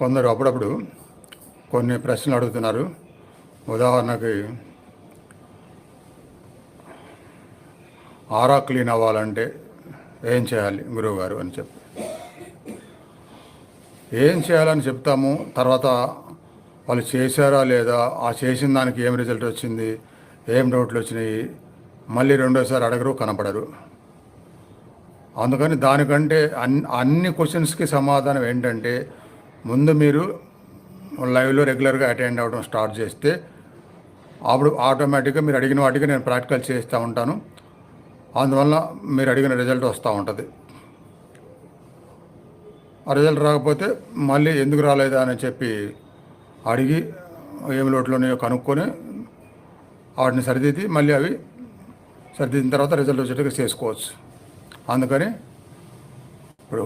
కొందరు అప్పుడప్పుడు కొన్ని ప్రశ్నలు అడుగుతున్నారు. ఉదాహరణకి ఆరా క్లీన్ అవ్వాలంటే ఏం చేయాలి గురువుగారు అని చెప్పి ఏం చేయాలని చెప్తాము. తర్వాత వాళ్ళు చేశారా లేదా, ఆ చేసిన దానికి ఏం రిజల్ట్ వచ్చింది, ఏం డౌట్లు వచ్చినాయి, మళ్ళీ రెండోసారి అడగరు, కనపడరు. అందుకని దానికంటే అన్ని క్వశ్చన్స్కి సమాధానం ఏంటంటే, ముందు మీరు లైవ్లో రెగ్యులర్గా అటెండ్ అవ్వడం స్టార్ట్ చేస్తే అప్పుడు ఆటోమేటిక్గా మీరు అడిగిన వాటికి నేను ప్రాక్టికల్ చేస్తూ ఉంటాను. అందువల్ల మీరు అడిగిన రిజల్ట్ వస్తూ ఉంటుంది. ఆ రిజల్ట్ రాకపోతే మళ్ళీ ఎందుకు రాలేదా అని చెప్పి అడిగి ఏమి లోట్లున్నాయో కనుక్కొని వాటిని సరిదిద్ది మళ్ళీ అవి సరిదిద్దిన తర్వాత రిజల్ట్ వచ్చేట్టుగా చేసుకోవచ్చు. అందుకని ఇప్పుడు